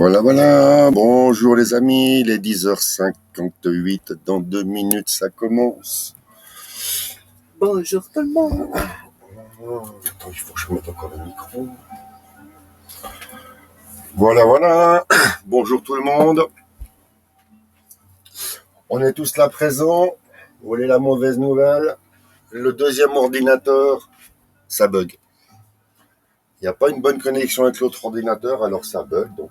Voilà, voilà. Bonjour les amis, il est 10h58. Dans 2 minutes, ça commence. Bonjour tout le monde. Attends, il faut que je mette encore le micro. Voilà, voilà. Bonjour tout le monde. On est tous là présents. Vous voulez la mauvaise nouvelle? Le deuxième ordinateur, ça bug. Il n'y a pas une bonne connexion avec l'autre ordinateur, alors ça bug. Donc,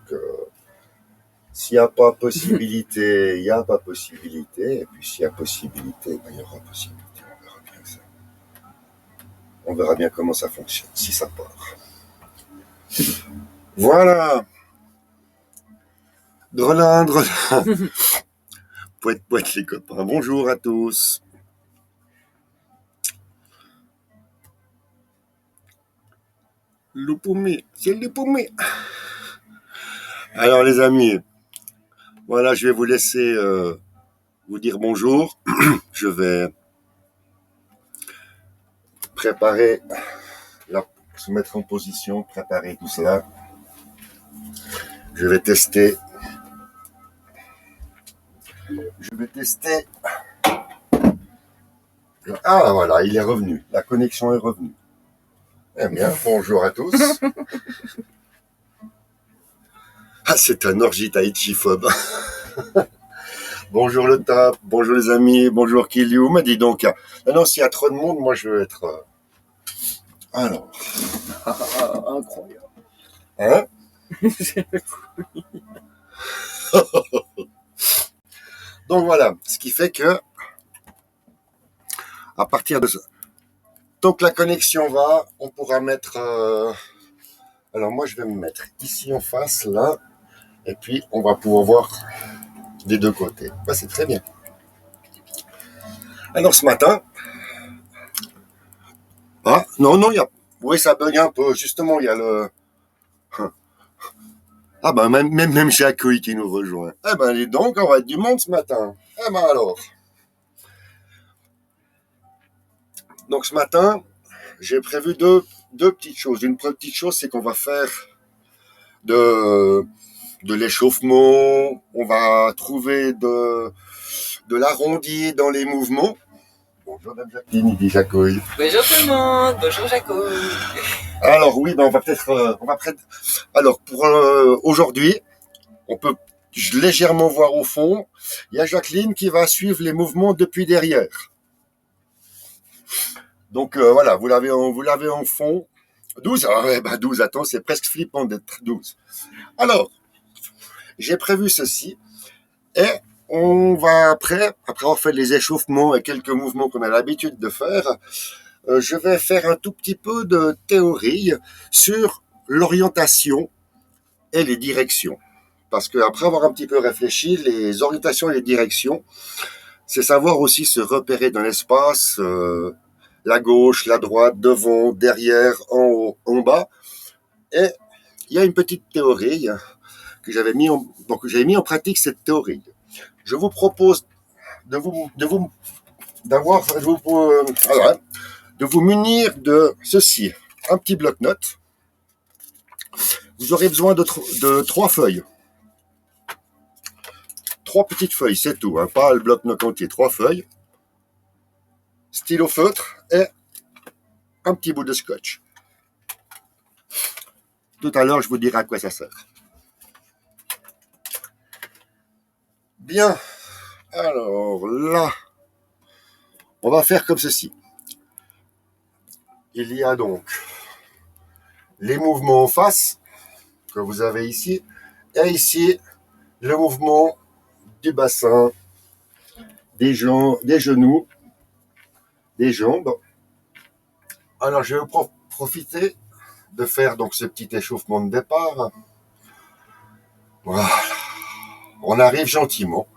s'il n'y a pas possibilité, il n'y a pas possibilité. Et puis, s'il y a possibilité, ben, il y aura possibilité. On verra bien ça. On verra bien comment ça fonctionne, si ça part. Voilà. Drelin, drelin. Poète, poète les copains. Bonjour à tous. Loupoumé, c'est Loupoumé. Alors les amis, voilà, je vais vous laisser vous dire bonjour. Je vais préparer, se mettre en position, préparer tout cela. Je vais tester. Ah voilà, il est revenu. La connexion est revenue. Eh bien, bonjour à tous. Ah, c'est un orgie tahitchi-phobe. Bonjour le tap, bonjour les amis, bonjour Kiliou. Mais dis donc, non, s'il y a trop de monde, moi je veux être... Alors. Incroyable. Hein? Donc voilà, ce qui fait que, à partir de ça, tant que la connexion va, on pourra mettre... Alors moi je vais me mettre ici en face, là, et puis on va pouvoir voir des deux côtés. Ouais, c'est très bien. Alors ce matin... Ah, non, il y a... Oui, ça bug un peu. Justement, il y a le... Ah ben, même Jacouille qui nous rejoint. Eh ben, dis donc, on va être du monde ce matin. Eh ben alors. Donc ce matin, j'ai prévu deux petites choses. Une petite chose, c'est qu'on va faire de l'échauffement. On va trouver de l'arrondi dans les mouvements. Bonjour Dame Jacqueline, il dit Jacouille. Bonjour tout le monde. Bonjour Jaco. Alors oui, ben on va peut-être... Alors pour aujourd'hui, on peut légèrement voir au fond. Il y a Jacqueline qui va suivre les mouvements depuis derrière. Donc voilà, vous l'avez en fond. 12, ah ouais, bah 12, attends, c'est presque flippant d'être 12. Alors, j'ai prévu ceci. Et on va après avoir fait les échauffements et quelques mouvements qu'on a l'habitude de faire, je vais faire un tout petit peu de théorie sur l'orientation et les directions. Parce qu'après avoir un petit peu réfléchi, les orientations et les directions, c'est savoir aussi se repérer dans l'espace, la gauche, la droite, devant, derrière, en haut, en bas. Et il y a une petite théorie que j'avais mis en pratique cette théorie. Je vous propose de vous munir de ceci, un petit bloc-notes. Vous aurez besoin de 3 feuilles. 3 petites feuilles, c'est tout, hein, pas le bloc-notes entier, 3 feuilles. Stylo feutre et un petit bout de scotch. Tout à l'heure, je vous dirai à quoi ça sert. Bien, alors là, on va faire comme ceci. Il y a donc les mouvements en face que vous avez ici, et ici, le mouvement du bassin, des genoux, des jambes. Alors, je vais profiter de faire donc ce petit échauffement de départ. Voilà. On arrive gentiment.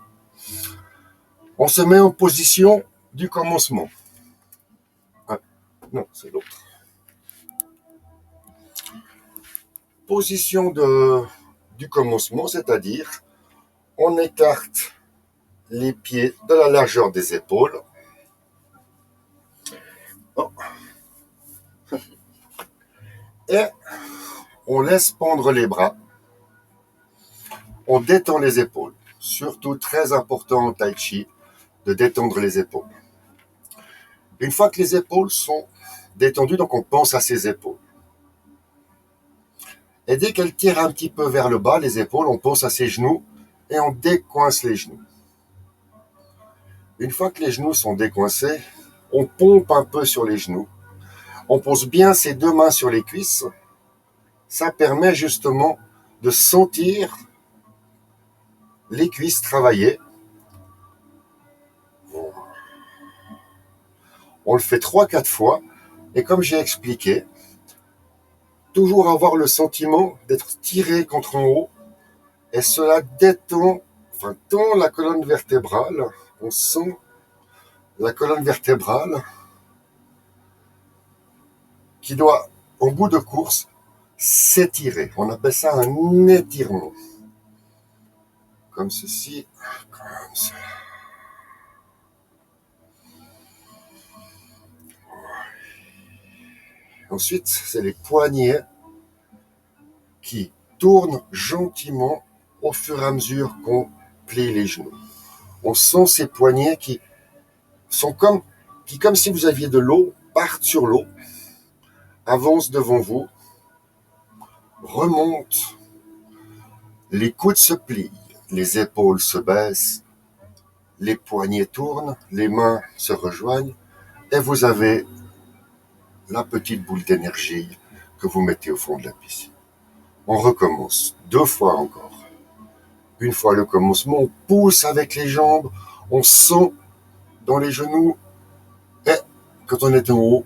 On se met en position du commencement. Ah, non, c'est l'autre. Position du commencement, c'est-à-dire on écarte les pieds de la largeur des épaules. Oh. Et on laisse pendre les bras. on détend les épaules. Surtout très important en tai chi de détendre les épaules. Une fois que les épaules sont détendues, donc on pense à ses épaules. Et dès qu'elles tirent un petit peu vers le bas, les épaules, on pense à ses genoux et on décoince les genoux. Une fois que les genoux sont décoincés, on pompe un peu sur les genoux. On pose bien ses deux mains sur les cuisses. Ça permet justement de sentir les cuisses travailler. On le fait 3-4 fois. Et comme j'ai expliqué, toujours avoir le sentiment d'être tiré contre en haut. Et cela détend, tend la colonne vertébrale. On sent la colonne vertébrale qui doit, en bout de course, s'étirer. On appelle ça un étirement. Comme ceci, comme ça. Ensuite, c'est les poignets qui tournent gentiment au fur et à mesure qu'on plie les genoux. On sent ces poignets qui sont comme si vous aviez de l'eau, partent sur l'eau, avancent devant vous, remontent, les coudes se plient, les épaules se baissent, les poignets tournent, les mains se rejoignent, et vous avez la petite boule d'énergie que vous mettez au fond de la piscine. On recommence 2 fois encore. Une fois le commencement, on pousse avec les jambes, on sent dans les genoux, et quand on est en haut,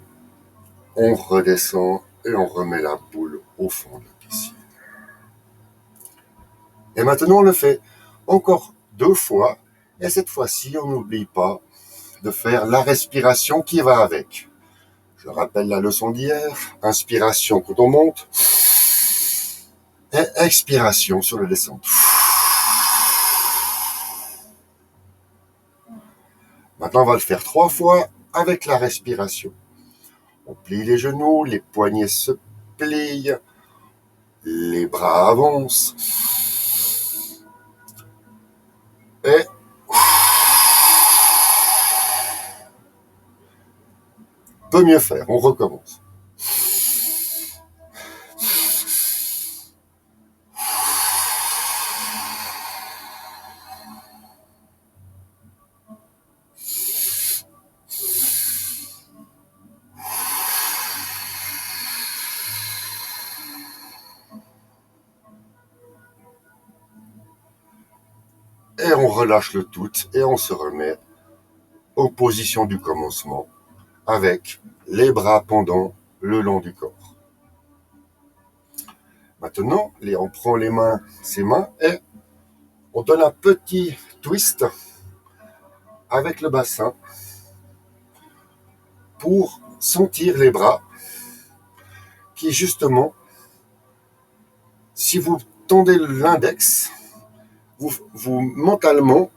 on redescend et on remet la boule au fond de la piscine. Et maintenant, on le fait encore 2 fois, et cette fois-ci, on n'oublie pas de faire la respiration qui va avec. Je rappelle la leçon d'hier, inspiration quand on monte, et expiration sur le descente. Maintenant, on va le faire 3 fois avec la respiration. On plie les genoux, les poignets se plient, les bras avancent. Et peut mieux faire, on recommence. Et on relâche le tout et on se remet aux positions du commencement avec les bras pendants le long du corps. Maintenant, on prend ses mains et on donne un petit twist avec le bassin pour sentir les bras qui justement, si vous tendez l'index, vous mentalement,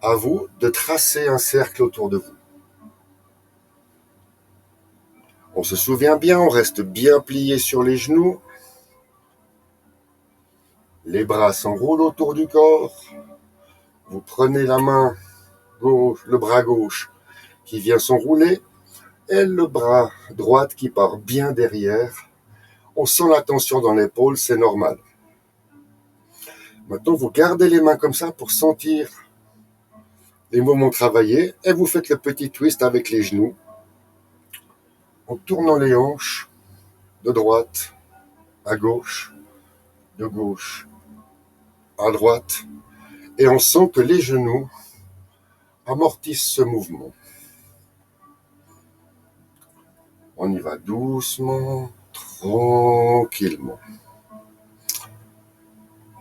à vous de tracer un cercle autour de vous. On se souvient bien, on reste bien plié sur les genoux. Les bras s'enroulent autour du corps. Vous prenez la main gauche, le bras gauche qui vient s'enrouler et le bras droit qui part bien derrière. On sent la tension dans l'épaule, c'est normal. Maintenant, vous gardez les mains comme ça pour sentir les mouvements travaillés et vous faites le petit twist avec les genoux en tournant les hanches de droite à gauche, de gauche à droite, et on sent que les genoux amortissent ce mouvement. On y va doucement, tranquillement.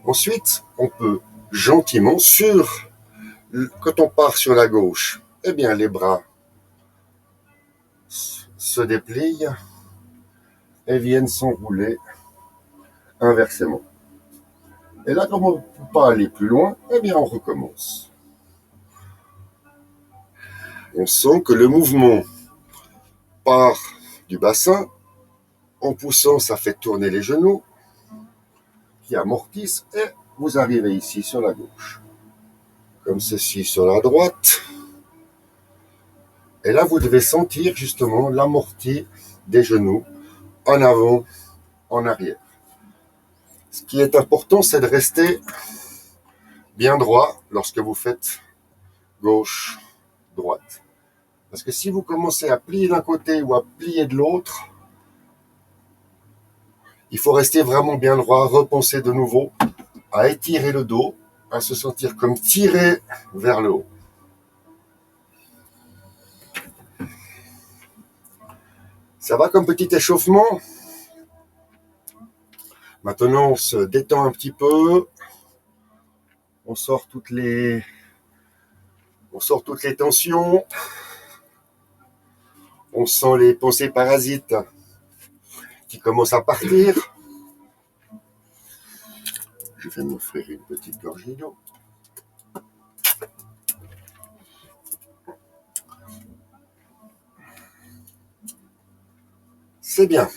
Ensuite, on peut gentiment, quand on part sur la gauche, eh bien les bras se déplient et viennent s'enrouler inversement. Et là, comme on ne peut pas aller plus loin, eh bien on recommence. On sent que le mouvement part du bassin, en poussant, ça fait tourner les genoux, qui amortissent, et vous arrivez ici sur la gauche, comme ceci sur la droite. Et là, vous devez sentir justement l'amorti des genoux en avant, en arrière. Ce qui est important, c'est de rester bien droit lorsque vous faites gauche, droite. Parce que si vous commencez à plier d'un côté ou à plier de l'autre, il faut rester vraiment bien droit, repenser de nouveau, à étirer le dos, à se sentir comme tiré vers le haut. Ça va comme petit échauffement. Maintenant, on se détend un petit peu. On sort toutes les tensions. On sent les pensées parasites qui commencent à partir. Je vais m'offrir une petite gorgée d'eau. C'est bien.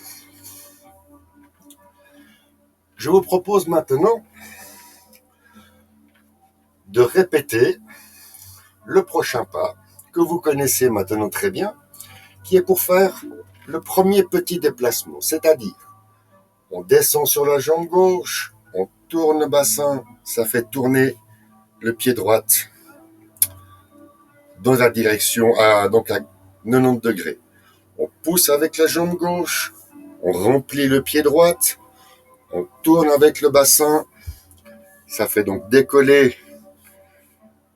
Je vous propose maintenant de répéter le prochain pas que vous connaissez maintenant très bien, qui est pour faire le premier petit déplacement, c'est-à-dire on descend sur la jambe gauche, on tourne le bassin, ça fait tourner le pied droit dans la direction donc à 90 degrés. On pousse avec la jambe gauche, on remplit le pied droit, on tourne avec le bassin, ça fait donc décoller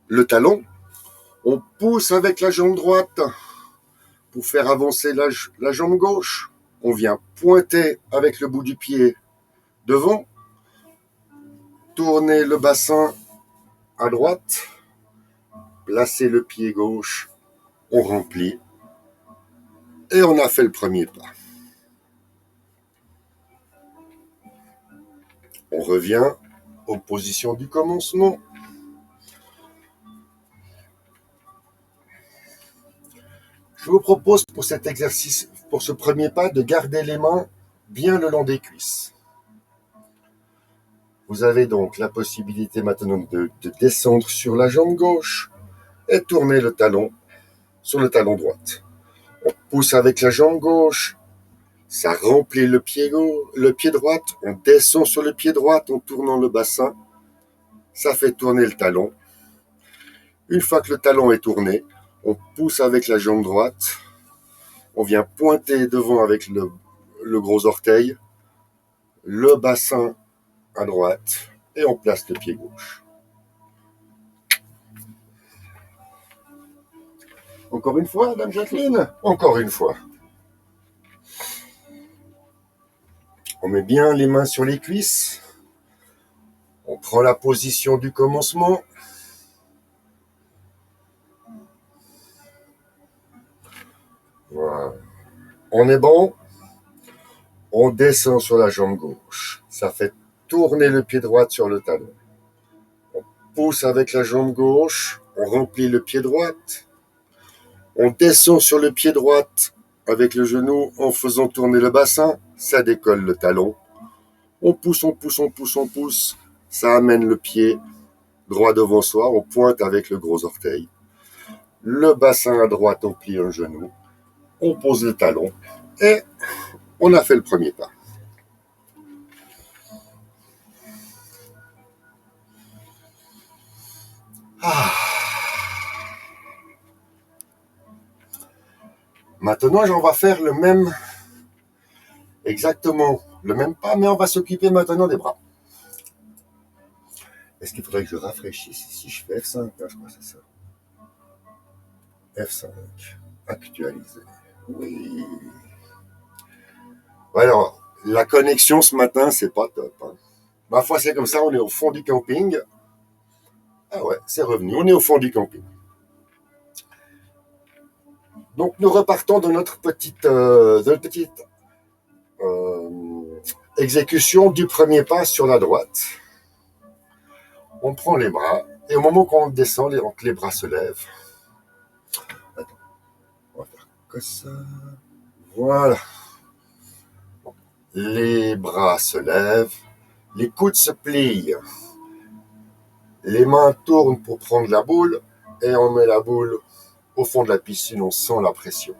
le talon. On pousse avec la jambe droite pour faire avancer la jambe gauche. On vient pointer avec le bout du pied devant, tourner le bassin à droite, placer le pied gauche, on remplit et on a fait le premier pas. On revient aux positions du commencement. Je vous propose pour cet exercice, pour ce premier pas, de garder les mains bien le long des cuisses. Vous avez donc la possibilité maintenant de descendre sur la jambe gauche et tourner le talon sur le talon droit. On pousse avec la jambe gauche, ça remplit le pied droit, on descend sur le pied droit en tournant le bassin, ça fait tourner le talon. Une fois que le talon est tourné, on pousse avec la jambe droite, on vient pointer devant avec le gros orteil, le bassin à droite et on place le pied gauche. Encore une fois, Madame Jacqueline. Encore une fois. On met bien les mains sur les cuisses. On prend la position du commencement. Voilà. On est bon. On descend sur la jambe gauche. Ça fait tourner le pied droit sur le talon. On pousse avec la jambe gauche. On remplit le pied droit. On descend sur le pied droit avec le genou en faisant tourner le bassin. Ça décolle le talon. On pousse, on pousse, on pousse, on pousse. Ça amène le pied droit devant soi. On pointe avec le gros orteil. Le bassin à droite, on plie un genou. On pose le talon. Et on a fait le premier pas. Maintenant, on va faire le même, exactement le même pas, mais on va s'occuper maintenant des bras. Est-ce qu'il faudrait que je rafraîchisse si je fais F5, je crois que c'est ça. F5, actualiser. Oui. Alors, la connexion ce matin, c'est pas top. Hein. Ma foi, c'est comme ça, on est au fond du camping. Ah ouais, c'est revenu, on est au fond du camping. Donc, nous repartons de notre petite exécution du premier pas sur la droite. On prend les bras, et au moment qu'on descend, les bras se lèvent. Attends, on va faire comme ça. Voilà. Les bras se lèvent, les coudes se plient, Les mains tournent pour prendre la boule et on met la boule au fond de la piscine, on sent la pression.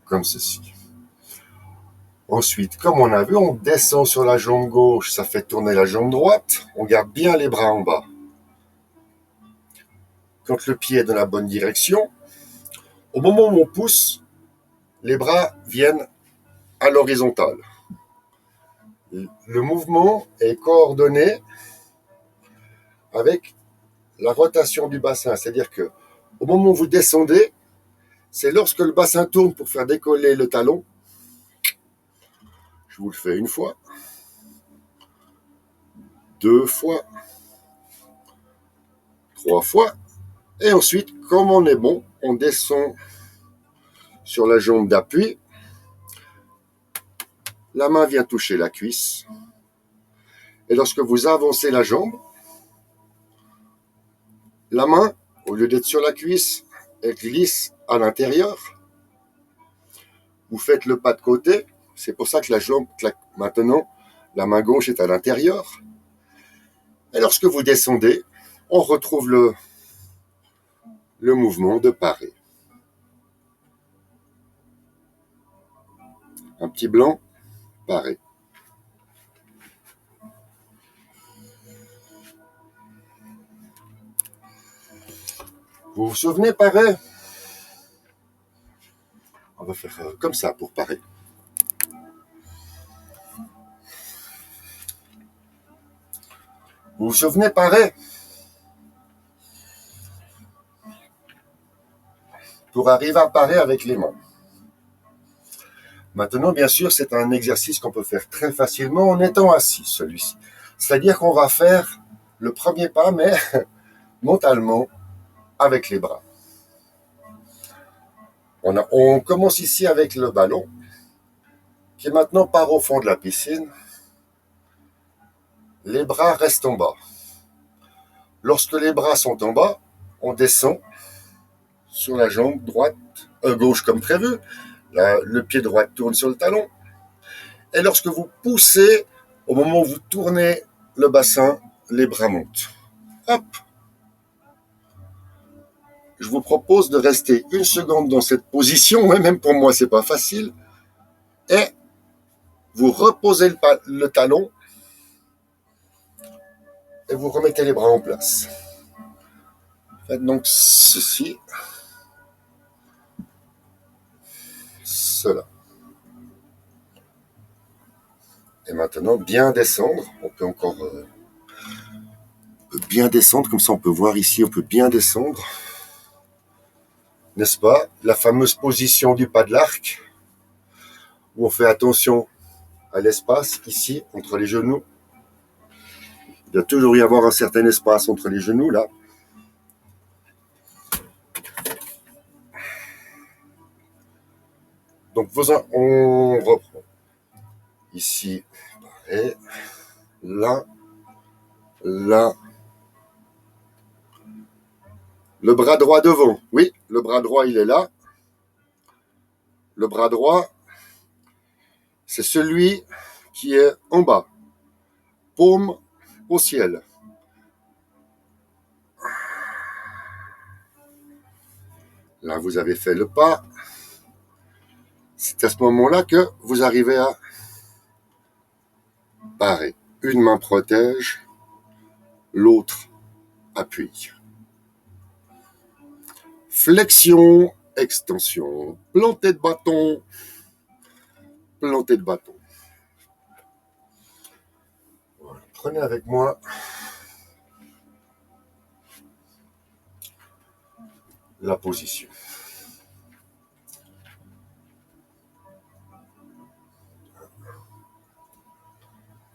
Comme ceci. Ensuite, comme on a vu, on descend sur la jambe gauche, ça fait tourner la jambe droite, on garde bien les bras en bas. Quand le pied est dans la bonne direction, au moment où on pousse, les bras viennent à l'horizontale. Le mouvement est coordonné avec la rotation du bassin, c'est-à-dire que au moment où vous descendez, c'est lorsque le bassin tourne pour faire décoller le talon. Je vous le fais une fois, 2 fois, 3 fois, et ensuite, comme on est bon, on descend sur la jambe d'appui, la main vient toucher la cuisse, et lorsque vous avancez la jambe, la main, au lieu d'être sur la cuisse, elle glisse à l'intérieur. Vous faites le pas de côté, c'est pour ça que la jambe claque. Maintenant, la main gauche est à l'intérieur. Et lorsque vous descendez, on retrouve le mouvement de parer. Un petit blanc, parer. Vous vous souvenez, parer? On va faire comme ça pour parer. Vous vous souvenez, parer? Pour arriver à parer avec les mains. Maintenant, bien sûr, c'est un exercice qu'on peut faire très facilement en étant assis, celui-ci. C'est-à-dire qu'on va faire le premier pas, mais mentalement, avec les bras. On commence ici avec le ballon, qui maintenant part au fond de la piscine. Les bras restent en bas. Lorsque les bras sont en bas, on descend sur la jambe droite, gauche comme prévu. Le pied droit tourne sur le talon. Et lorsque vous poussez, au moment où vous tournez le bassin, les bras montent. Hop. Je vous propose de rester 1 seconde dans cette position, même pour moi c'est pas facile, et vous reposez le talon et vous remettez les bras en place. Faites donc ceci, cela. Et maintenant, bien descendre. On peut encore bien descendre, comme ça on peut voir ici, on peut bien descendre. N'est-ce pas? La fameuse position du pas de l'arc, où on fait attention à l'espace ici, entre les genoux. Il doit toujours y avoir un certain espace entre les genoux, là. Donc, on reprend. Ici, et là, là. Le bras droit devant. Oui, le bras droit, il est là. Le bras droit, c'est celui qui est en bas. Paume au ciel. Là, vous avez fait le pas. C'est à ce moment-là que vous arrivez à parer. Une main protège, l'autre appuie. Flexion, extension, plantée de bâton, plantée de bâton. Voilà. Prenez avec moi la position.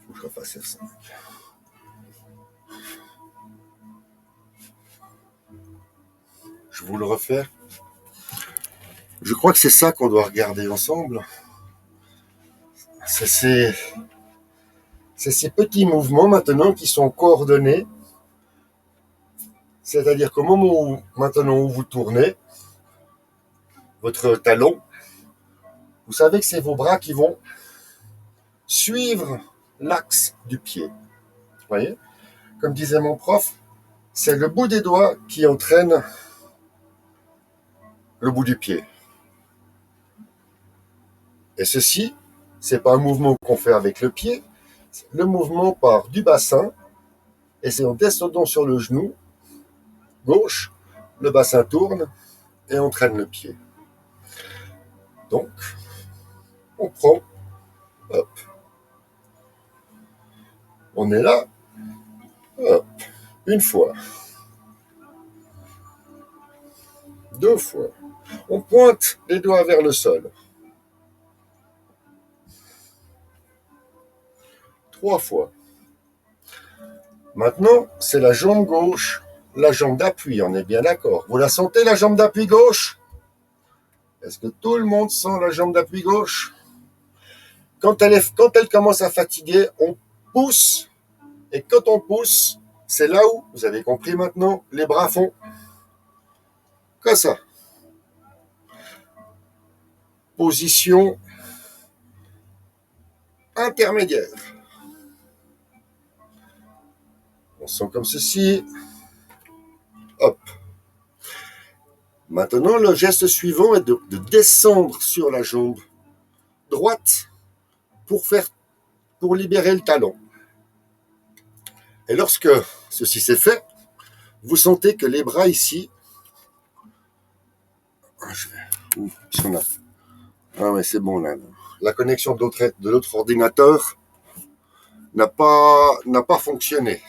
Faut que je refasse F5. Je vous le refais. Je crois que c'est ça qu'on doit regarder ensemble. C'est ces petits mouvements maintenant qui sont coordonnés. C'est-à-dire qu'au moment où, maintenant où vous tournez votre talon, vous savez que c'est vos bras qui vont suivre l'axe du pied. Vous voyez? comme disait mon prof, c'est le bout des doigts qui entraîne le bout du pied. Et ceci, c'est pas un mouvement qu'on fait avec le pied, le mouvement part du bassin, et c'est en descendant sur le genou gauche, le bassin tourne et entraîne le pied. Donc, on prend, hop, on est là, hop, une fois, deux fois, on pointe les doigts vers le sol, trois fois. Maintenant, c'est la jambe gauche, la jambe d'appui, on est bien d'accord. Vous la sentez, la jambe d'appui gauche? Est-ce que tout le monde sent la jambe d'appui gauche? Quand elle commence à fatiguer, on pousse. Et quand on pousse, c'est là où, vous avez compris maintenant, les bras font comme ça. Position intermédiaire. On sent comme ceci. Hop. Maintenant, le geste suivant est de descendre sur la jambe droite pour libérer le talon. Et lorsque ceci s'est fait, vous sentez que les bras ici... Ah ouais, c'est bon là. La connexion de l'autre ordinateur n'a pas fonctionné.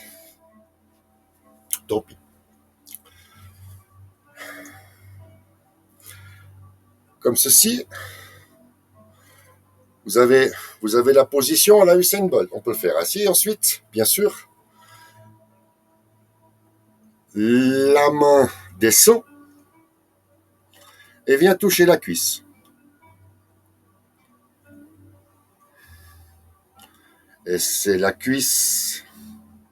Tant pis. Comme ceci, vous avez la position à la Usain Bolt. On peut le faire assis ensuite, bien sûr. La main descend et vient toucher la cuisse. Et c'est la cuisse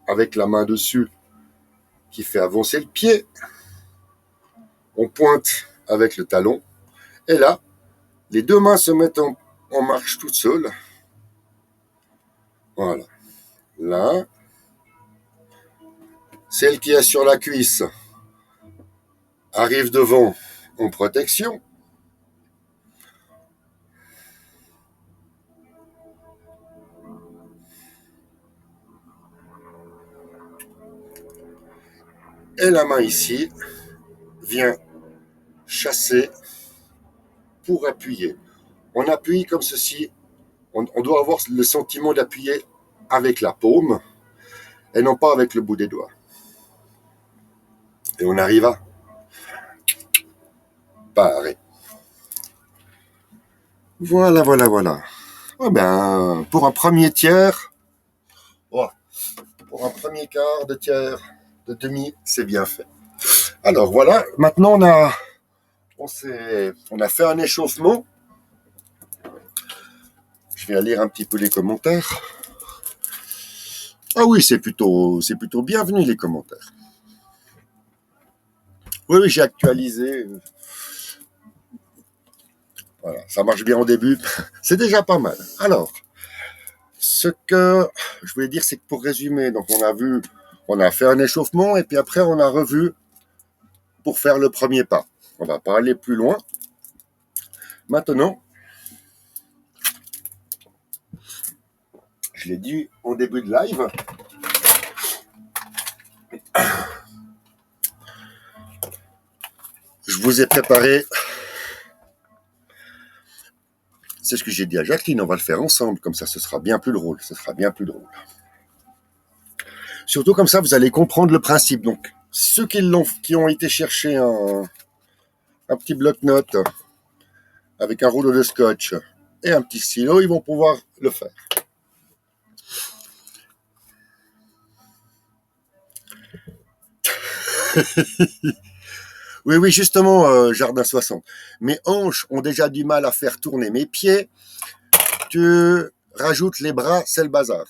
avec la main dessus qui fait avancer le pied. On pointe avec le talon. Et là, les deux mains se mettent en marche toutes seules. Voilà. Là, celle qui est sur la cuisse arrive devant en protection. Et la main ici vient chasser pour appuyer. On appuie comme ceci. On doit avoir le sentiment d'appuyer avec la paume et non pas avec le bout des doigts. Et on arrive à parer. Voilà. Eh ben, pour un premier tiers, pour un premier quart de tiers, de demi, c'est bien fait. Alors voilà, maintenant on a fait un échauffement. Je vais lire un petit peu les commentaires. Ah oui, c'est plutôt bienvenu les commentaires. Oui, j'ai actualisé. Voilà, ça marche bien au début. C'est déjà pas mal. Alors, ce que je voulais dire, c'est que pour résumer, donc on a fait un échauffement et puis après on a revu pour faire le premier pas. On va pas aller plus loin. Maintenant, je l'ai dit au début de live, je vous ai préparé, c'est ce que j'ai dit à Jacqueline, on va le faire ensemble, comme ça ce sera bien plus drôle, Surtout comme ça, vous allez comprendre le principe. Donc, ceux qui ont été chercher un petit bloc-notes avec un rouleau de scotch et un petit stylo, ils vont pouvoir le faire. Oui, justement, Jardin 60. Mes hanches ont déjà du mal à faire tourner mes pieds. Tu rajoutes les bras, c'est le bazar.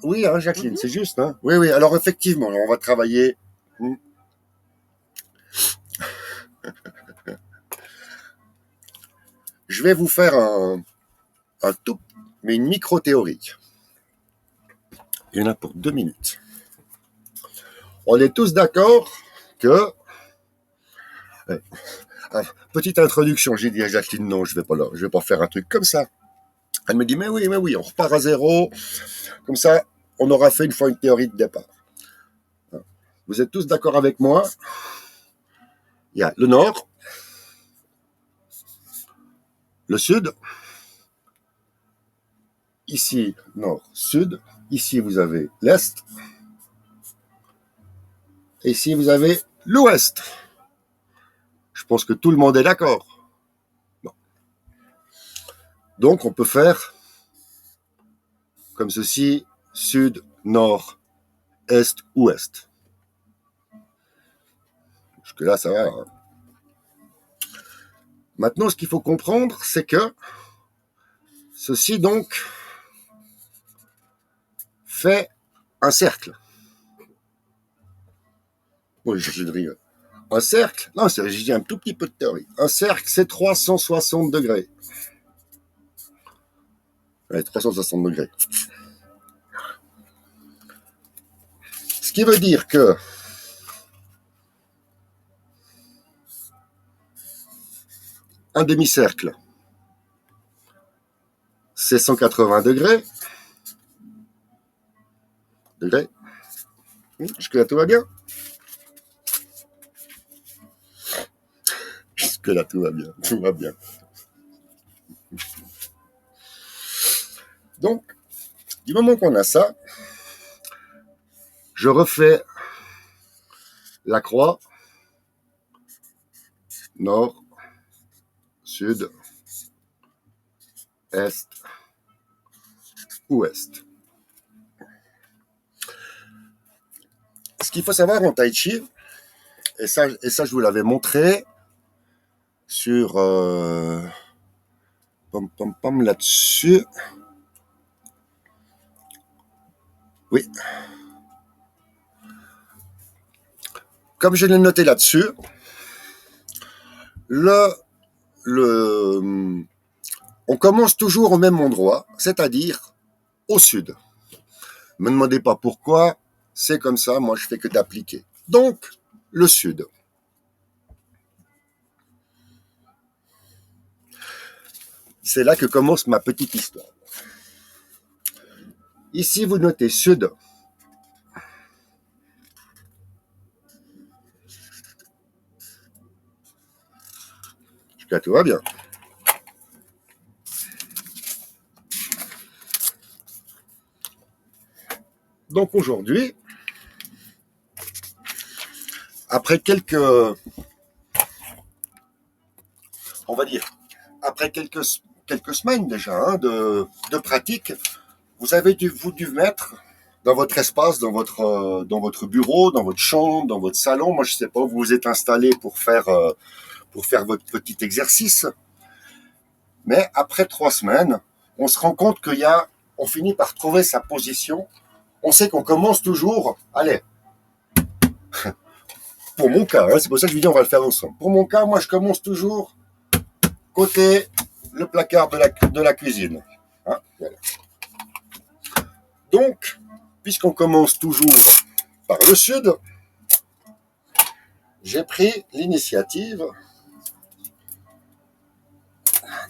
Oui, hein, Jacqueline, c'est juste. Hein. Oui, alors effectivement, on va travailler. Je vais vous faire mais une micro-théorie. Il y en a pour 2 minutes. On est tous d'accord que... Petite introduction, j'ai dit à Jacqueline, non, je vais pas faire un truc comme ça. Elle me dit, mais oui, on repart à zéro. Comme ça, on aura fait une fois une théorie de départ. Vous êtes tous d'accord avec moi? Il y a le nord, le sud, ici, nord, sud, ici, vous avez l'est, et ici, vous avez l'ouest. Je pense que tout le monde est d'accord. Non. Donc, on peut faire comme ceci, sud, nord, est, ouest. Jusque-là, ça va. Hein. Maintenant, ce qu'il faut comprendre, c'est que ceci, donc, fait un cercle. Oui, je rigole. Un cercle, non, j'ai dit un tout petit peu de théorie. Un cercle, c'est 360 degrés. Allez, 360 degrés. Ce qui veut dire que un demi-cercle, c'est 180 degrés. Jusque-là, tout va bien? Jusque-là, tout va bien. Tout va bien. Donc, du moment qu'on a ça, je refais la croix, nord, sud, est, ouest. Ce qu'il faut savoir en tai chi, et ça je vous l'avais montré sur là-dessus. Oui. Comme je l'ai noté là-dessus, on commence toujours au même endroit, c'est-à-dire au sud. Ne me demandez pas pourquoi, c'est comme ça, moi je fais que d'appliquer. Donc, le sud. C'est là que commence ma petite histoire. Ici, vous notez sud. Jusqu'à tout va bien. Donc aujourd'hui, après quelques semaines déjà de pratique, vous avez dû mettre dans votre espace, dans votre bureau, dans votre chambre, dans votre salon. Moi, je ne sais pas où vous vous êtes installé pour faire votre petit exercice. Mais après 3 semaines, on se rend compte on finit par trouver sa position. On sait qu'on commence toujours, allez, pour mon cas, hein, c'est pour ça que je vous dis on va le faire ensemble. Pour mon cas, moi je commence toujours côté le placard de la cuisine. Hein, voilà. Donc, puisqu'on commence toujours par le sud, j'ai pris l'initiative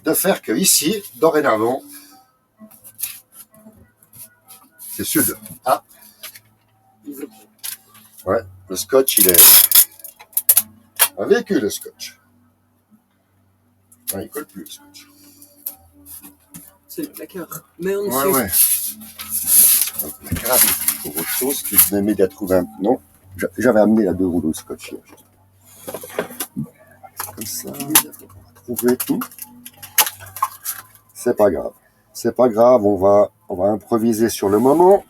de faire que ici, dorénavant, c'est sud. Ah. Ouais, le scotch, il est un véhicule, le scotch. Ouais, il colle plus, le scotch. C'est le placard. Mais on ouais. Le placard, pour autre chose, que je m'aimais à trouver un... Non, j'avais amené la 2 rouleaux de scotch hier. Comme ça, on va trouver tout. C'est pas grave. C'est pas grave, on va improviser sur le moment.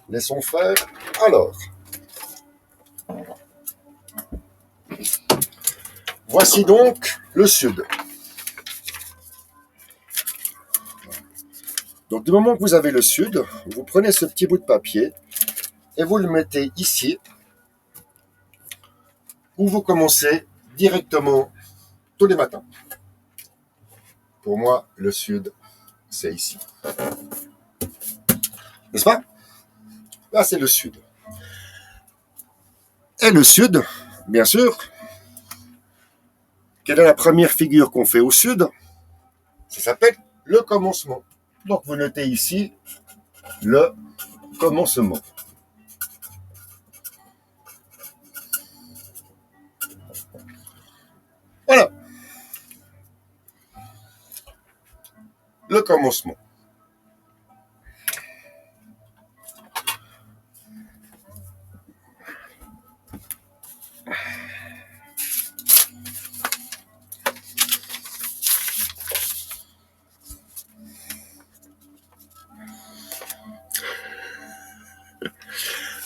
Laissons faire. Alors, voici donc le sud. Donc, du moment que vous avez le sud, vous prenez ce petit bout de papier et vous le mettez ici, où vous commencez directement tous les matins. Pour moi, le sud, c'est ici. N'est-ce pas? Là, c'est le sud. Et le sud, bien sûr, quelle est la première figure qu'on fait au sud? Ça s'appelle le commencement. Donc, vous notez ici le commencement. Voilà. Le commencement.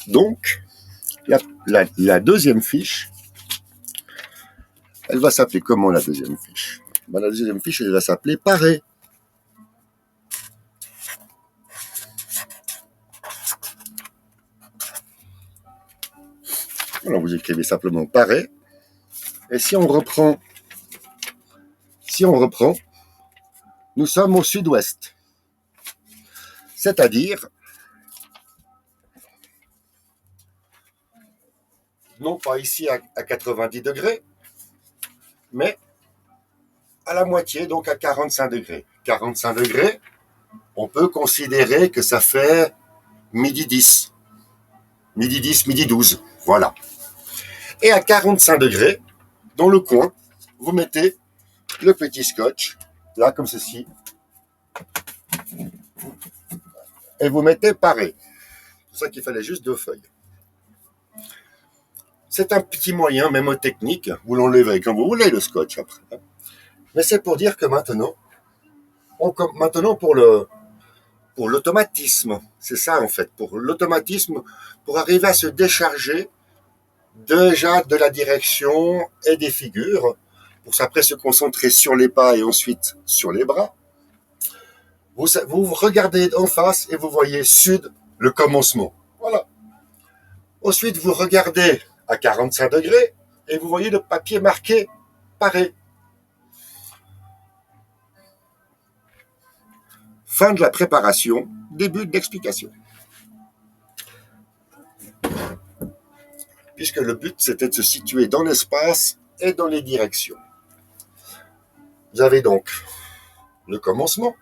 Donc, la deuxième fiche, elle va s'appeler comment la deuxième fiche? Ben, la deuxième fiche, elle va s'appeler parer. Alors, vous écrivez simplement parer. Et si on reprend, nous sommes au sud-ouest. C'est-à-dire, non pas ici à 90 degrés, mais à la moitié, donc à 45 degrés. 45 degrés, on peut considérer que ça fait midi 10. Midi 10, midi 12, voilà. Et à 45 degrés, dans le coin, vous mettez le petit scotch, là comme ceci, et vous mettez pareil. C'est pour ça qu'il fallait juste 2 feuilles. C'est un petit moyen mémotechnique, vous l'enlevez comme vous voulez le scotch après. Mais c'est pour dire que maintenant, pour l'automatisme, c'est ça en fait, pour l'automatisme, pour arriver à se décharger déjà de la direction et des figures, pour après se concentrer sur les pas et ensuite sur les bras. Vous regardez en face et vous voyez sud, le commencement. Voilà. Ensuite, vous regardez à 45 degrés et vous voyez le papier marqué pareil. Fin de la préparation, début de l'explication. Puisque le but, c'était de se situer dans l'espace et dans les directions. Vous avez donc le commencement,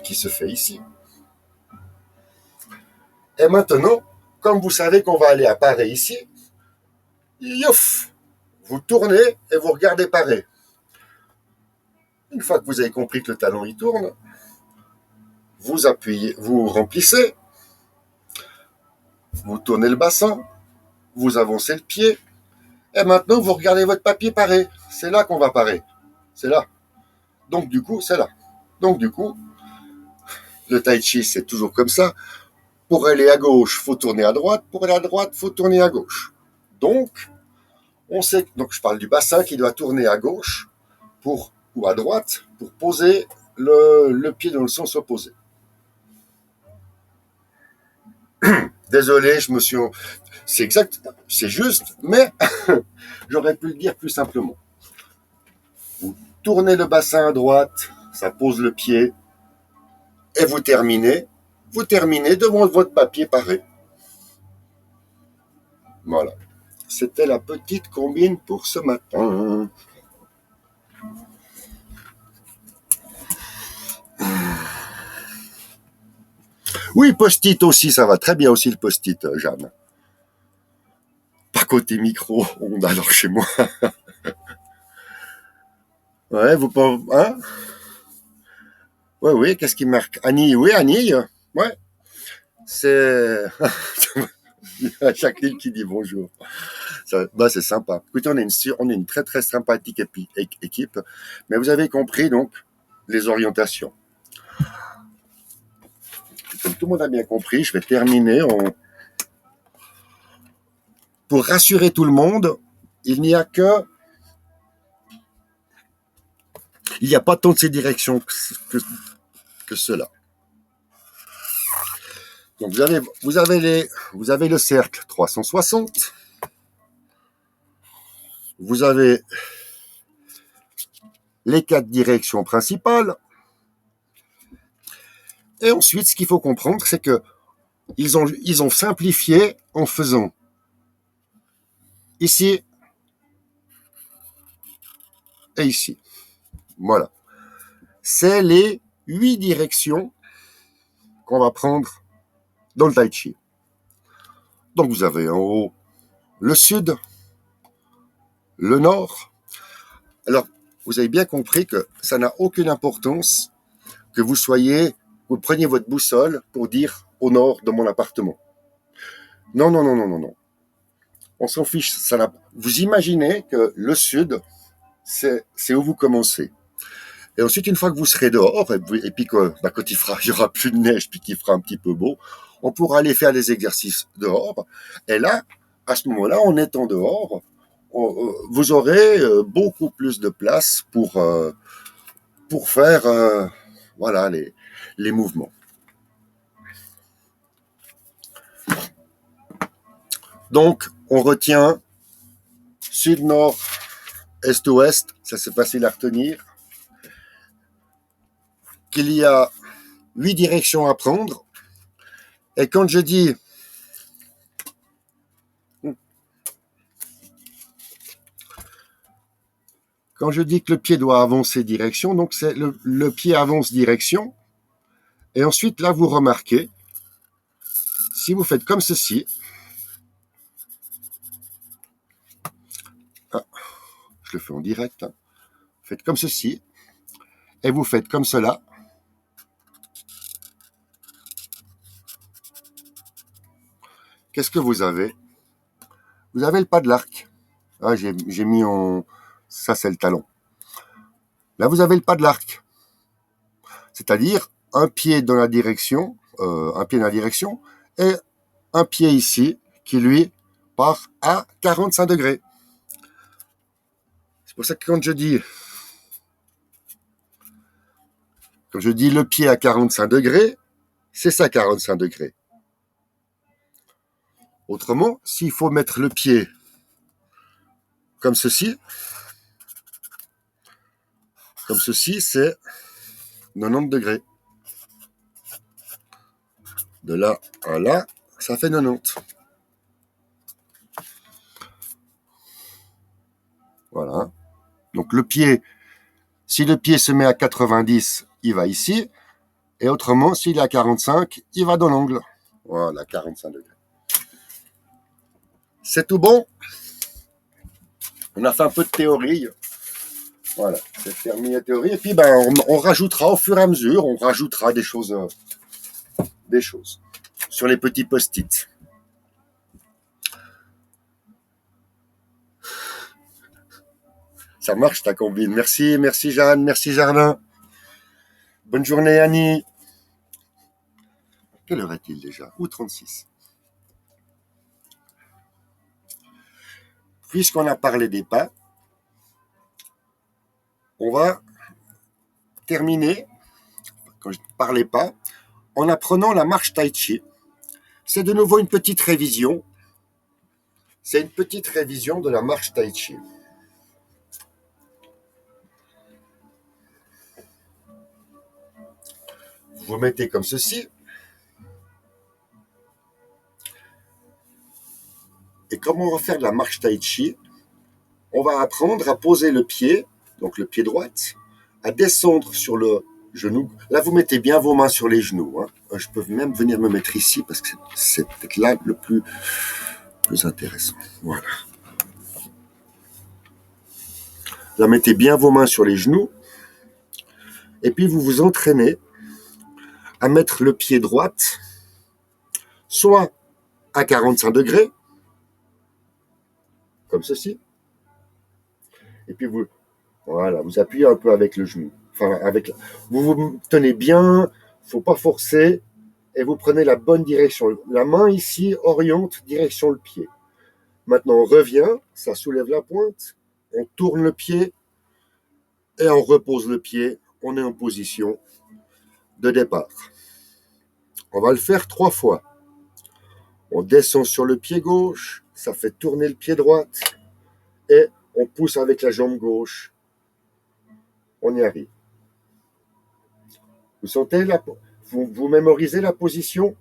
qui se fait ici. Et maintenant, comme vous savez qu'on va aller à parer ici, youf, vous tournez et vous regardez parer. Une fois que vous avez compris que le talon y tourne, vous appuyez, vous remplissez, vous tournez le bassin, vous avancez le pied, et maintenant vous regardez votre papier parer. C'est là qu'on va parer. C'est là. Donc du coup, c'est là. Donc du coup, le tai chi, c'est toujours comme ça. Pour aller à gauche, faut tourner à droite. Pour aller à droite, faut tourner à gauche. Donc, on sait. Donc, je parle du bassin qui doit tourner à gauche ou à droite pour poser le pied dans le sens opposé. Désolé, c'est exact, c'est juste, mais j'aurais pu le dire plus simplement. Vous tournez le bassin à droite, ça pose le pied, et vous terminez devant votre papier pareil. Voilà. C'était la petite combine pour ce matin. Oui, post-it aussi, ça va très bien aussi le post-it, Jeanne. Pas côté micro, on alors chez moi. Ouais, vous pensez, hein? Oui, qu'est-ce qui marque? Annie, oui, Annie, ouais. C'est Jacqueline qui dit bonjour. C'est sympa. Écoutez, on est une très très sympathique équipe, mais vous avez compris donc les orientations. Comme tout le monde a bien compris, je vais terminer pour rassurer tout le monde. Il n'y a pas tant de ces directions que cela. Donc vous avez le cercle 360. Vous avez les 4 directions principales. Et ensuite, ce qu'il faut comprendre, c'est que ils ont simplifié en faisant ici et ici. Voilà. C'est les 8 directions qu'on va prendre dans le tai chi. Donc vous avez en haut le sud, le nord. Alors, vous avez bien compris que ça n'a aucune importance que vous preniez votre boussole pour dire au nord de mon appartement. Non, non, non, non, non, non. On s'en fiche. Vous imaginez que le sud, c'est où vous commencez. Et ensuite, une fois que vous serez dehors, et puis quand il y aura plus de neige, puis qu'il fera un petit peu beau, on pourra aller faire des exercices dehors. Et là, à ce moment-là, en étant dehors, vous aurez beaucoup plus de place pour faire voilà, les mouvements. Donc, on retient sud, nord, est, ouest, ça c'est facile à retenir, qu'il y a 8 directions à prendre. Et quand je dis que le pied doit avancer direction, donc c'est le pied avance direction. Et ensuite, là, vous remarquez, si vous faites comme ceci, je le fais en direct, vous faites comme ceci, et vous faites comme cela. Qu'est-ce que vous avez? Vous avez le pas de l'arc. Ah, j'ai mis en... Ça, c'est le talon. Là, vous avez le pas de l'arc. C'est-à-dire un pied dans la direction, et un pied ici qui, lui, part à 45 degrés. C'est pour ça que quand je dis le pied à 45 degrés, c'est ça 45 degrés. Autrement, s'il faut mettre le pied comme ceci, c'est 90 degrés. De là à là, ça fait 90. Voilà. Donc le pied, si le pied se met à 90, il va ici. Et autrement, s'il est à 45, il va dans l'angle. Voilà, 45 degrés. C'est tout bon? On a fait un peu de théorie. Voilà, c'est terminé la théorie. Et puis, on rajoutera au fur et à mesure, on rajoutera des choses sur les petits post-it. Ça marche ta combine. Merci Jeanne, merci Jardin. Bonne journée Annie. Quelle heure est-il déjà? Ou 36. Puisqu'on a parlé des pas, on va terminer, quand je parlais pas, en apprenant la marche tai chi. C'est de nouveau une petite révision. C'est une petite révision de la marche tai chi. Vous mettez comme ceci. Et comment on va faire de la marche tai chi? On va apprendre à poser le pied, donc le pied droit, à descendre sur le genou. Là, vous mettez bien vos mains sur les genoux. Je peux même venir me mettre ici parce que c'est peut-être là le plus intéressant. Voilà. Là, mettez bien vos mains sur les genoux. Et puis, vous vous entraînez à mettre le pied droit soit à 45 degrés, comme ceci. Et puis, vous appuyez un peu avec le genou. Vous tenez bien, il ne faut pas forcer, et vous prenez la bonne direction. La main ici oriente direction le pied. Maintenant, on revient, ça soulève la pointe, on tourne le pied, et on repose le pied, on est en position de départ. On va le faire 3 fois. On descend sur le pied gauche, ça fait tourner le pied droit, et on pousse avec la jambe gauche. On y arrive. Vous sentez là? vous mémorisez la position.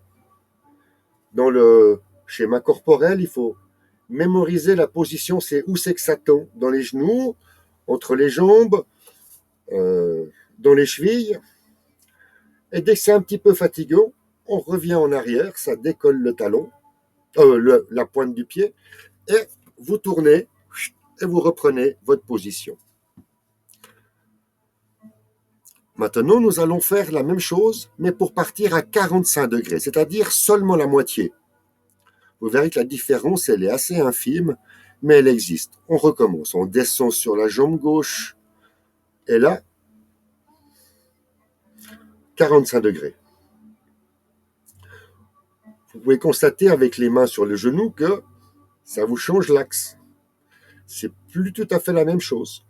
Dans le schéma corporel, il faut mémoriser la position, c'est où c'est que ça tend. Dans les genoux, entre les jambes, dans les chevilles. Et dès que c'est un petit peu fatigant, on revient en arrière, ça décolle le talon, la pointe du pied, et vous tournez et vous reprenez votre position. Maintenant, nous allons faire la même chose, mais pour partir à 45 degrés, c'est-à-dire seulement la moitié. Vous verrez que la différence, elle est assez infime, mais elle existe. On recommence, on descend sur la jambe gauche, et là, 45 degrés. Vous pouvez constater avec les mains sur le genou que ça vous change l'axe. C'est plus tout à fait la même chose.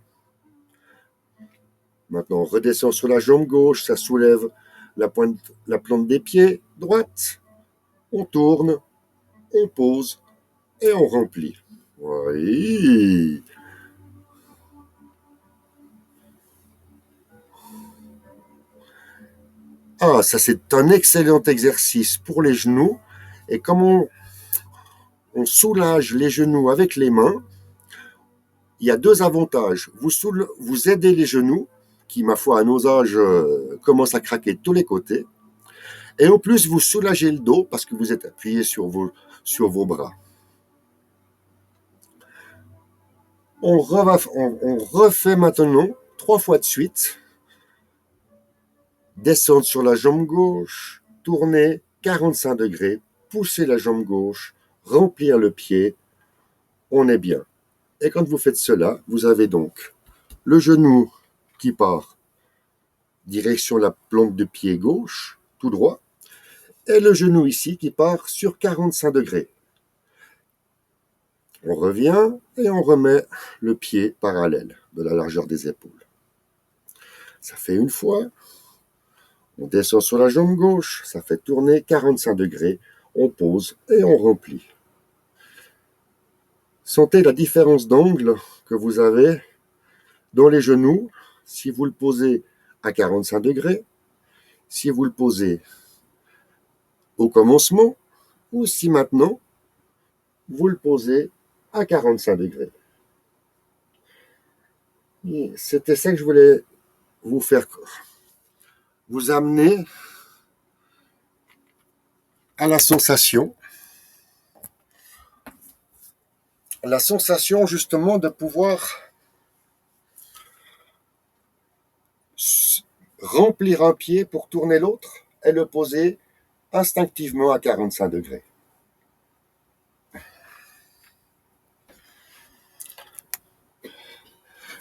Maintenant, on redescend sur la jambe gauche, ça soulève la plante des pieds droite. On tourne, on pose et on remplit. Oui. Ah, ça c'est un excellent exercice pour les genoux. Et comme on soulage les genoux avec les mains, il y a deux avantages. Vous aidez les genoux, qui, ma foi, à nos âges, commencent à craquer de tous les côtés. Et en plus, vous soulagez le dos parce que vous êtes appuyé sur vos bras. On refait maintenant 3 fois de suite. Descendre sur la jambe gauche, tourner 45 degrés, pousser la jambe gauche, remplir le pied. On est bien. Et quand vous faites cela, vous avez donc le genou qui part direction la plante de pied gauche, tout droit, et le genou ici qui part sur 45 degrés. On revient et on remet le pied parallèle de la largeur des épaules. Ça fait une fois. On descend sur la jambe gauche, ça fait tourner 45 degrés. On pose et on remplit. Sentez la différence d'angle que vous avez dans les genoux si vous le posez à 45 degrés, si vous le posez au commencement ou si maintenant vous le posez à 45 degrés. Et c'était ça que je voulais vous amener à la sensation justement de pouvoir remplir un pied pour tourner l'autre et le poser instinctivement à 45 degrés.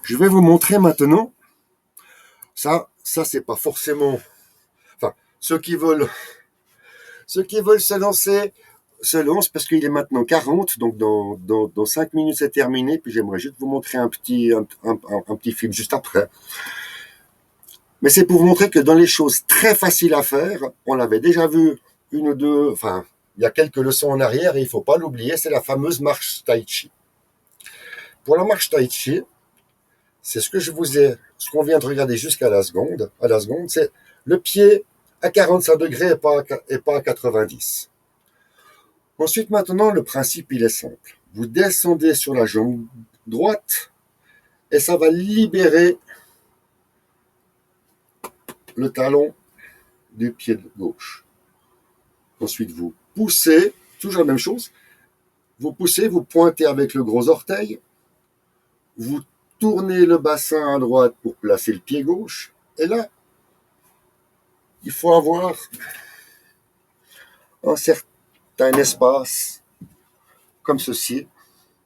Je vais vous montrer maintenant. Ça c'est pas forcément. Enfin, ceux qui veulent se lancent parce qu'il est maintenant 40, donc dans 5 minutes c'est terminé. Puis j'aimerais juste vous montrer un petit film juste après. Mais c'est pour vous montrer que dans les choses très faciles à faire, on l'avait déjà vu une ou deux, enfin, il y a quelques leçons en arrière et il ne faut pas l'oublier, c'est la fameuse marche tai chi. Pour la marche tai chi, c'est ce qu'on vient de regarder jusqu'à la seconde, c'est le pied à 45 degrés et pas à 90. Ensuite, maintenant, le principe, il est simple. Vous descendez sur la jambe droite et ça va libérer le talon du pied gauche. Ensuite, vous poussez, toujours la même chose. Vous poussez, vous pointez avec le gros orteil. Vous tournez le bassin à droite pour placer le pied gauche. Et là, il faut avoir un certain espace, comme ceci.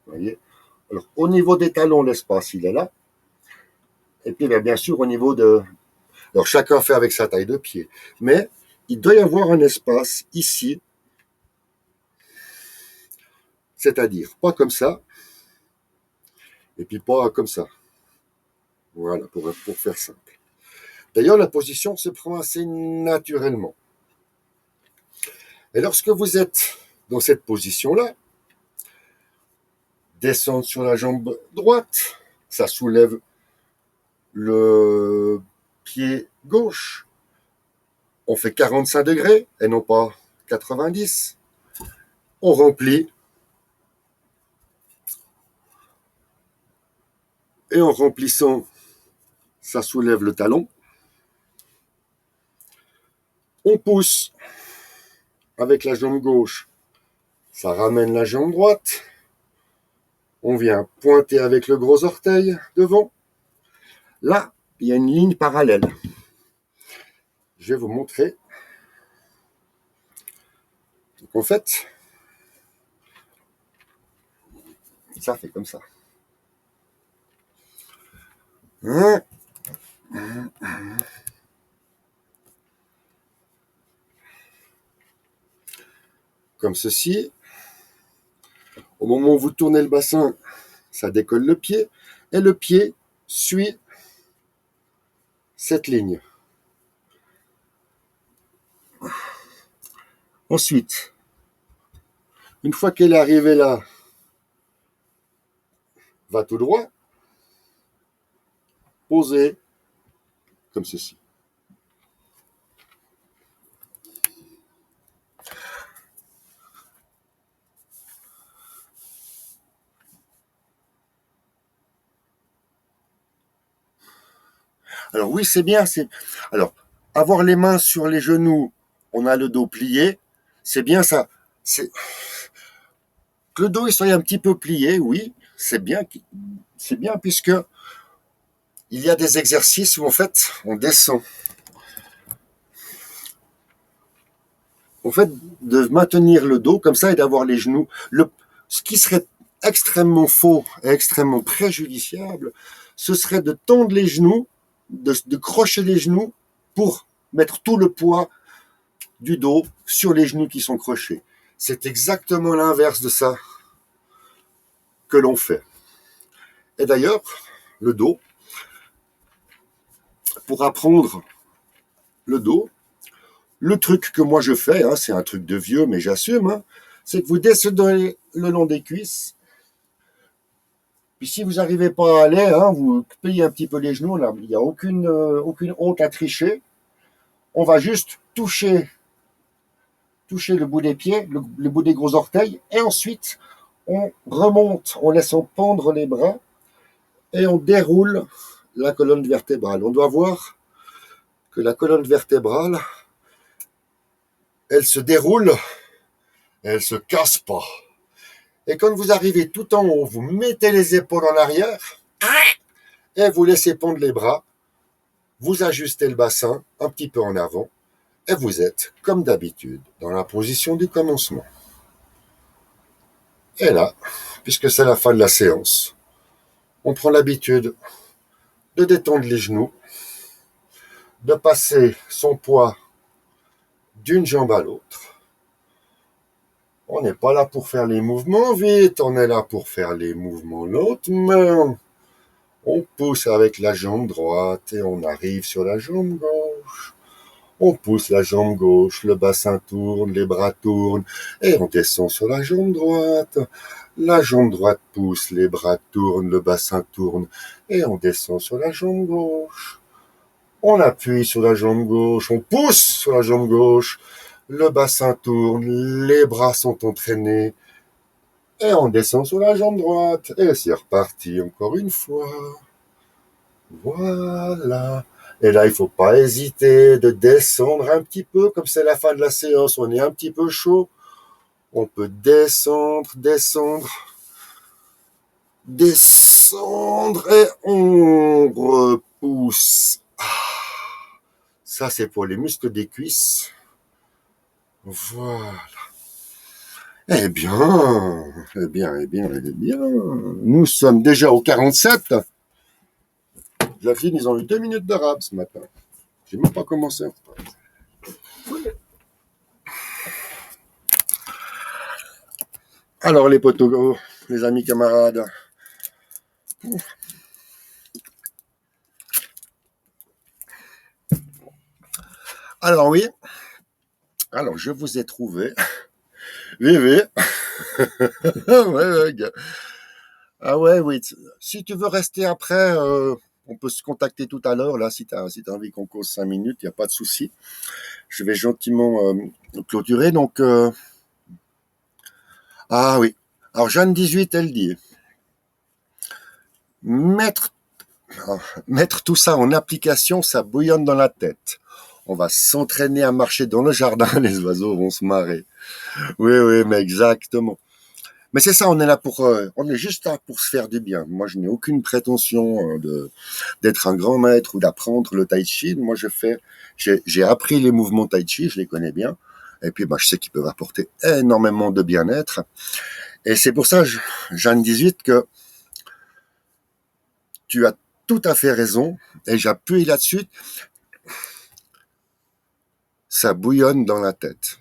Vous voyez. Alors, au niveau des talons, l'espace, il est là. Et puis, bien sûr, au niveau de... Alors, chacun fait avec sa taille de pied. Mais il doit y avoir un espace ici. C'est-à-dire, pas comme ça. Et puis pas comme ça. Voilà, pour faire simple. D'ailleurs, la position se prend assez naturellement. Et lorsque vous êtes dans cette position-là, descendre sur la jambe droite, ça soulève le pied gauche. On fait 45 degrés et non pas 90. On remplit. Et en remplissant, ça soulève le talon. On pousse avec la jambe gauche. Ça ramène la jambe droite. On vient pointer avec le gros orteil devant. Là, il y a une ligne parallèle. Je vais vous montrer. Donc, en fait, ça fait comme ça. Comme ceci. Au moment où vous tournez le bassin, ça décolle le pied. Et le pied suit cette ligne. Ensuite, une fois qu'elle est arrivée là, va tout droit, poser comme ceci. Alors oui, c'est bien. Alors, avoir les mains sur les genoux, on a le dos plié, c'est bien ça. Que le dos il soit un petit peu plié, oui, c'est bien puisque il y a des exercices où en fait on descend. En fait, de maintenir le dos comme ça et d'avoir les genoux. Ce qui serait extrêmement faux et extrêmement préjudiciable, ce serait de tendre les genoux, de crocher les genoux pour mettre tout le poids du dos sur les genoux qui sont crochés. C'est exactement l'inverse de ça que l'on fait. Et d'ailleurs, le dos, pour apprendre le dos, le truc que moi je fais, c'est un truc de vieux, mais j'assume, c'est que vous descendez le long des cuisses. Puis si vous n'arrivez pas à aller, vous pliez un petit peu les genoux, là, il n'y a aucune honte à tricher. On va juste toucher le bout des pieds, le bout des gros orteils, et ensuite on remonte en laissant pendre les bras et on déroule la colonne vertébrale. On doit voir que la colonne vertébrale, elle se déroule, elle se casse pas. Et quand vous arrivez tout en haut, vous mettez les épaules en arrière et vous laissez pendre les bras, vous ajustez le bassin un petit peu en avant et vous êtes, comme d'habitude, dans la position du commencement. Et là, puisque c'est la fin de la séance, on prend l'habitude de détendre les genoux, de passer son poids d'une jambe à l'autre. On n'est pas là pour faire les mouvements vite, on est là pour faire les mouvements lentement. On pousse avec la jambe droite et on arrive sur la jambe gauche. On pousse la jambe gauche, le bassin tourne, les bras tournent et on descend sur la jambe droite. La jambe droite pousse, les bras tournent, le bassin tourne et on descend sur la jambe gauche. On appuie sur la jambe gauche, on pousse sur la jambe gauche, le bassin tourne, les bras sont entraînés et on descend sur la jambe droite. Et c'est reparti encore une fois. Voilà. Et là, il ne faut pas hésiter de descendre un petit peu, comme c'est la fin de la séance, on est un petit peu chaud. On peut descendre et on repousse. Ça, c'est pour les muscles des cuisses. Voilà. Eh bien. Nous sommes déjà au 47. Jacqueline, ils ont eu 2 minutes de rap ce matin. J'ai même pas commencé. Alors les potos, les amis camarades. Alors oui. Alors je vous ai trouvé. Vivé. Ouais, gars. Ah ouais, oui. Si tu veux rester après On peut se contacter tout à l'heure, là, si tu as envie qu'on cause 5 minutes, il n'y a pas de souci. Je vais gentiment clôturer. Donc, ah oui. Alors, Jeanne 18, elle dit, mettre, mettre tout ça en application, ça bouillonne dans la tête. On va s'entraîner à marcher dans le jardin, les oiseaux vont se marrer. Oui, oui, mais exactement. Mais c'est ça, on est juste là pour se faire du bien. Moi, je n'ai aucune prétention d'être un grand maître ou d'apprendre le tai chi. Moi, j'ai appris les mouvements tai chi, je les connais bien. Et puis, je sais qu'ils peuvent apporter énormément de bien-être. Et c'est pour ça, Jeanne 18, que tu as tout à fait raison. Et j'appuie là-dessus. Ça bouillonne dans la tête.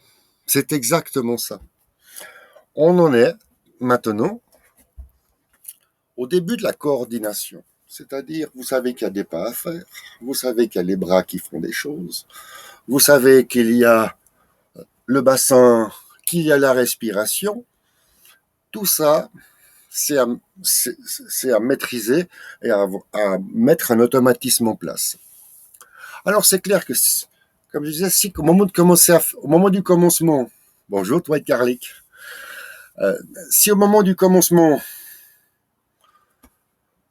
C'est exactement ça. On en est maintenant au début de la coordination. C'est-à-dire, vous savez qu'il y a des pas à faire, vous savez qu'il y a les bras qui font des choses, vous savez qu'il y a le bassin, qu'il y a la respiration. Tout ça, c'est à maîtriser et à mettre un automatisme en place. Alors, c'est clair que, comme je disais, si au moment du commencement, bonjour, toi, Carlic, si au moment du commencement,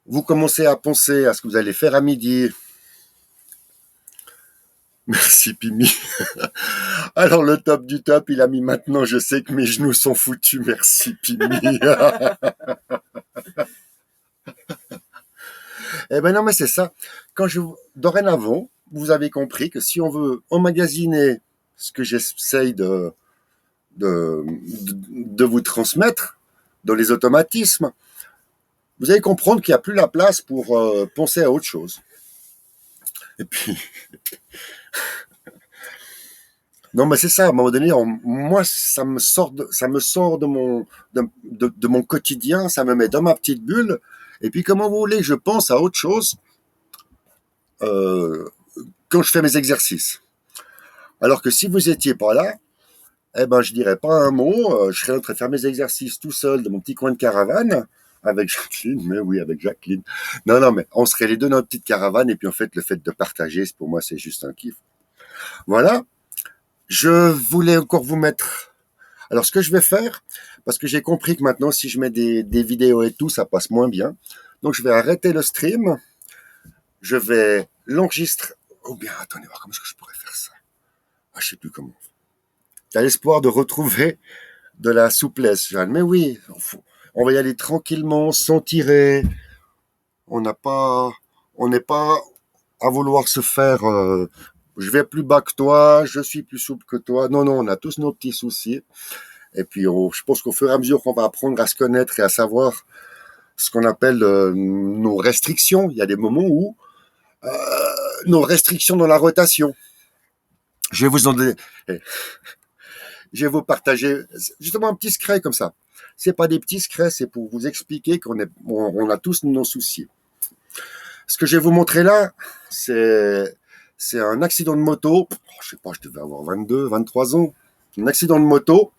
vous commencez à penser à ce que vous allez faire à midi. Merci Pimi. Alors le top du top, il a mis maintenant, je sais que mes genoux sont foutus. Merci Pimi. Eh ben non, mais c'est ça. Dorénavant, vous avez compris que si on veut emmagasiner ce que j'essaye de vous transmettre dans les automatismes, vous allez comprendre qu'il n'y a plus la place pour penser à autre chose. Et puis, non, mais c'est ça. À un moment donné, moi, ça me sort de mon quotidien, ça me met dans ma petite bulle. Et puis, comment vous voulez que je pense à autre chose quand je fais mes exercices? Alors que si vous étiez pas là, eh ben, je dirais pas un mot. Je serais en train de faire mes exercices tout seul dans mon petit coin de caravane. Avec Jacqueline, mais oui, avec Jacqueline. Non, mais on serait les deux dans notre petite caravane, et puis en fait, le fait de partager, pour moi, c'est juste un kiff. Voilà. Je voulais encore vous mettre... Alors, ce que je vais faire, parce que j'ai compris que maintenant, si je mets des vidéos et tout, ça passe moins bien. Donc, je vais arrêter le stream. Je vais l'enregistrer. Oh bien, attendez, voir comment est-ce que je pourrais faire ça. Je sais plus comment. T'as l'espoir de retrouver de la souplesse, Jeanne. Mais oui, on va y aller tranquillement, sans tirer. On n'est pas à vouloir se faire je vais plus bas que toi, je suis plus souple que toi. Non, on a tous nos petits soucis. Et puis, je pense qu'au fur et à mesure qu'on va apprendre à se connaître et à savoir ce qu'on appelle nos restrictions, il y a des moments où nos restrictions dans la rotation. Je vais vous partager justement un petit secret comme ça. C'est pas des petits secrets, c'est pour vous expliquer on a tous nos soucis. Ce que je vais vous montrer là, c'est un accident de moto. Je sais pas, je devais avoir 22, 23 ans. Un accident de moto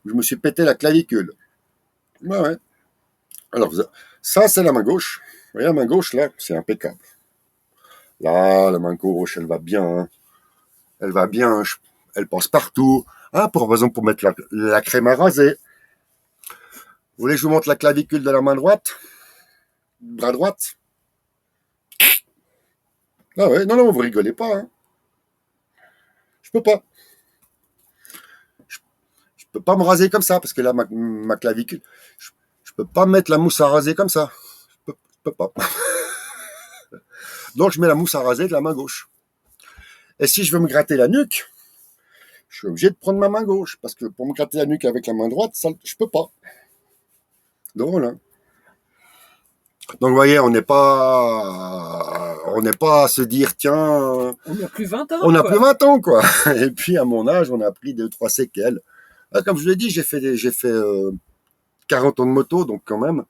où je me suis pété la clavicule. Ouais. Alors, ça, c'est la main gauche. Vous voyez, la main gauche, là, c'est impeccable. Là, la main gauche, elle va bien. Hein. Elle va bien. Elle passe partout. Hein, par exemple, pour mettre la crème à raser. Vous voulez que je vous montre la clavicule de la main droite? Bras droite? Ah ouais, non, vous rigolez pas. Hein. Je peux pas. Je peux pas me raser comme ça, parce que là, ma clavicule, je peux pas mettre la mousse à raser comme ça. Je peux pas. Donc, je mets la mousse à raser de la main gauche. Et si je veux me gratter la nuque, je suis obligé de prendre ma main gauche, parce que pour me gratter la nuque avec la main droite, ça, je peux pas. Donc, voilà. Donc, vous voyez, on n'est pas à se dire, tiens... On n'a plus 20 ans, On n'a plus 20 ans, quoi. Et puis, à mon âge, on a pris 2-3 séquelles. Comme je l'ai dit, j'ai fait 40 ans de moto, donc quand même.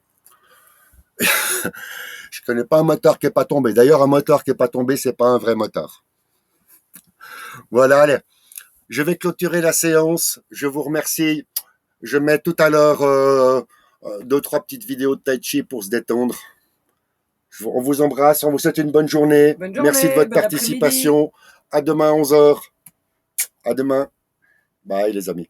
Je connais pas un motard qui est pas tombé. D'ailleurs, un motard qui est pas tombé, c'est pas un vrai motard. Voilà, allez. Je vais clôturer la séance. Je vous remercie. Je mets tout à l'heure 2-3 petites vidéos de tai chi pour se détendre. On vous embrasse, on vous souhaite une bonne journée. Bonne journée, Merci de votre bon participation. À demain 11h. À demain. Bye les amis.